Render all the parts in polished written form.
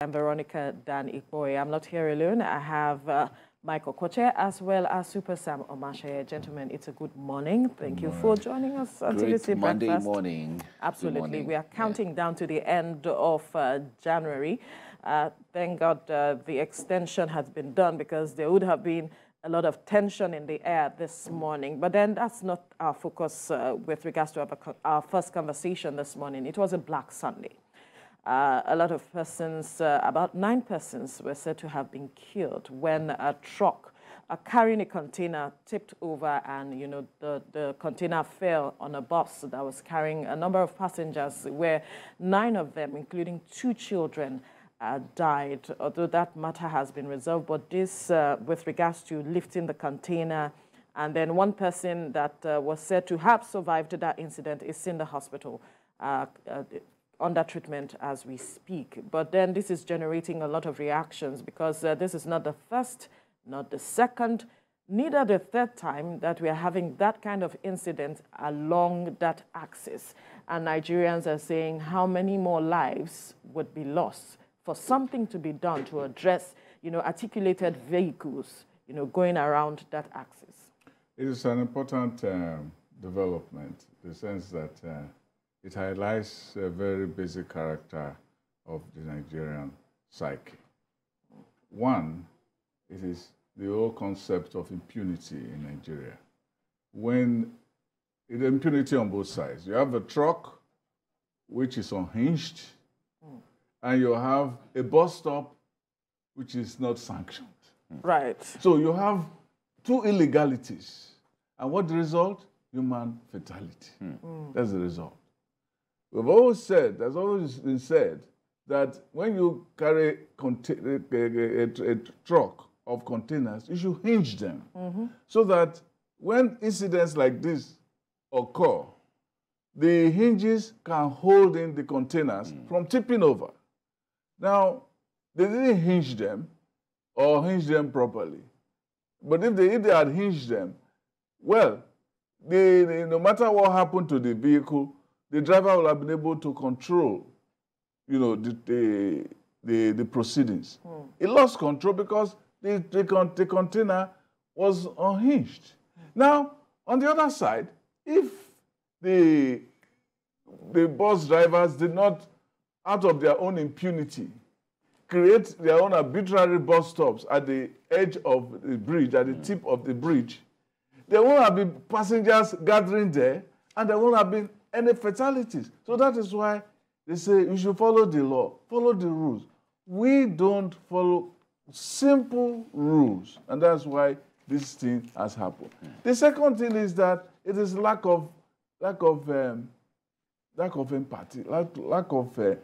I'm Veronica Dan Ikboy. I'm not here alone. I have Michael Koche as well as Super Sam Omashe. Gentlemen, it's a good morning. Thank you for joining us on TVC Monday Breakfast. morning. Absolutely. Morning. We are counting down to the end of January. Thank God the extension has been done, because there would have been a lot of tension in the air this morning. But then that's not our focus with regards to our first conversation this morning. It was a Black Sunday. A lot of persons, about 9 persons, were said to have been killed when a truck carrying a container tipped over, and the container fell on a bus that was carrying a number of passengers, where 9 of them, including 2 children, died. Although that matter has been resolved, but this with regards to lifting the container, and then 1 person that was said to have survived that incident is in the hospital under treatment as we speak. But then this is generating a lot of reactions, because this is not the first, not the second, neither the third time that we are having that kind of incident along that axis. And Nigerians are saying how many more lives would be lost for something to be done to address, articulated vehicles, going around that axis. It is an important development, in the sense that it highlights a very basic character of the Nigerian psyche. One, it is the whole concept of impunity in Nigeria. When it is impunity on both sides, you have a truck which is unhinged, and you have a bus stop which is not sanctioned. Right. So you have 2 illegalities. And what the result? Human fatality. That's the result. We've always said, there's always been said, that when you carry a truck of containers, you should hinge them, so that when incidents like this occur, the hinges can hold in the containers from tipping over. Now, they didn't hinge them or hinge them properly. But if they had hinged them, well, no matter what happened to the vehicle, the driver will have been able to control, the proceedings. He lost control because the container was unhinged. Now, on the other side, if the bus drivers did not, out of their own impunity, create their own arbitrary bus stops at the edge of the bridge, at the tip of the bridge, there won't have been passengers gathering there, and there won't have been any fatalities. So that is why they say you should follow the law, follow the rules. We don't follow simple rules, and that's why this thing has happened. The second thing is that it is lack of empathy, lack of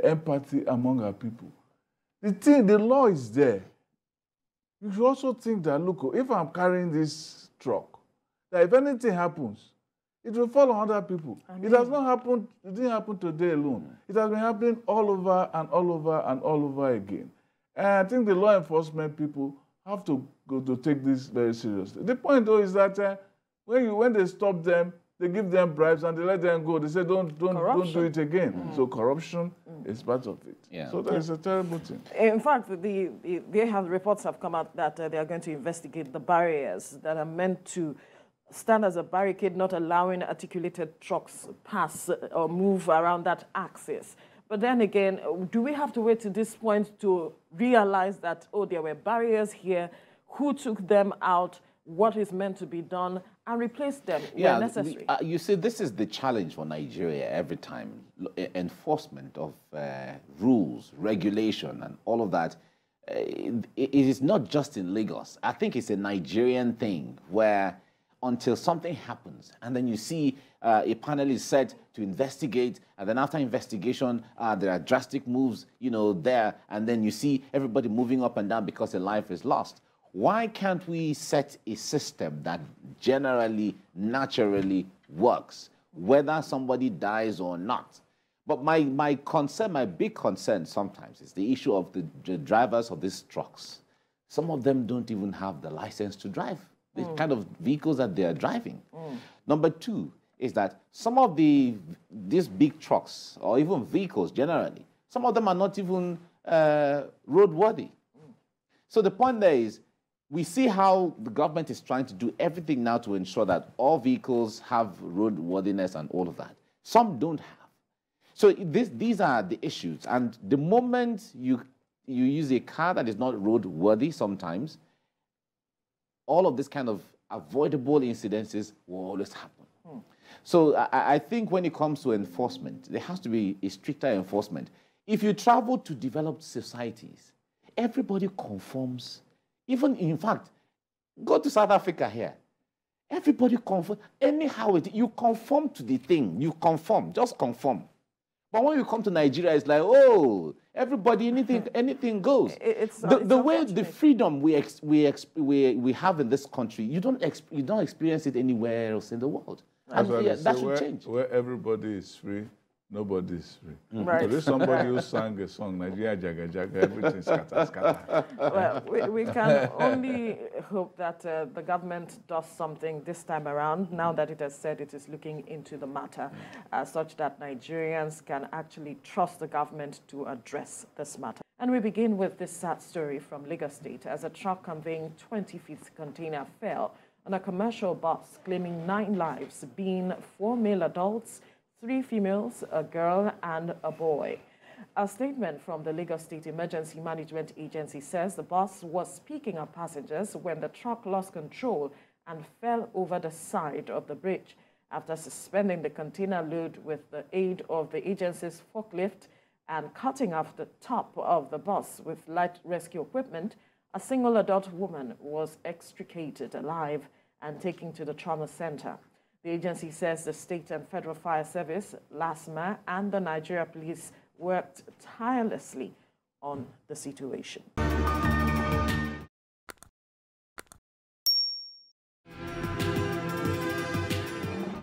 empathy among our people. The law is there. You should also think that, look, if I'm carrying this truck, that if anything happens, it will fall on other people. It has not happened, it didn't happen today alone. It has been happening all over and all over and all over again. And I think the law enforcement people have to go to take this very seriously. The point, though, is that when they stop them, they give them bribes and they let them go. They say, don't do it again. So corruption is part of it. Yeah. So that is a terrible thing. In fact, reports have come out that they are going to investigate the barriers that are meant to stand as a barricade, not allowing articulated trucks pass or move around that axis. But then again, do we have to wait to this point to realize that, there were barriers here, who took them out, what is meant to be done, and replace them where necessary? You see, this is the challenge for Nigeria every time. Enforcement of rules, regulation, and all of that. It is not just in Lagos. I think it's a Nigerian thing where until something happens, and then you see a panel is set to investigate, and then after investigation, there are drastic moves, there, and then you see everybody moving up and down because a life is lost. Why can't we set a system that generally, naturally works, whether somebody dies or not? But my concern, my big concern sometimes is the issue of the drivers of these trucks. Some of them don't even have the license to drive the kind of vehicles that they are driving. Number 2 is that some of these big trucks, or even vehicles generally, some of them are not even roadworthy. So the point there is, we see how the government is trying to do everything now to ensure that all vehicles have roadworthiness and all of that. Some don't have. So these are the issues. And the moment you use a car that is not roadworthy sometimes, all of this kind of avoidable incidences will always happen. So I think when it comes to enforcement, there has to be a stricter enforcement. If you travel to developed societies, everybody conforms. Even, in fact, go to South Africa here. Everybody conforms. Anyhow, you conform to the thing. You conform. Just conform. But when you come to Nigeria, it's like, oh, everybody, anything goes. The way, the freedom we have in this country, you don't experience it anywhere else in the world. And that should change. Where everybody is free, nobody is free. Right. So there's somebody who sang a song, Nigeria Jaga Jaga, everything scatter, scatter. Well, we can only hope that the government does something this time around, now that it has said it is looking into the matter, such that Nigerians can actually trust the government to address this matter. And we begin with this sad story from Lagos State as a truck conveying 25th container fell on a commercial bus, claiming 9 lives, being 4 male adults, 3 females, a girl, and a boy. A statement from the Lagos State Emergency Management Agency says the bus was picking up passengers when the truck lost control and fell over the side of the bridge. After suspending the container load with the aid of the agency's forklift and cutting off the top of the bus with light rescue equipment, a single adult woman was extricated alive and taken to the trauma center. The agency says the State and Federal Fire Service, LASMA, and the Nigeria Police worked tirelessly on the situation.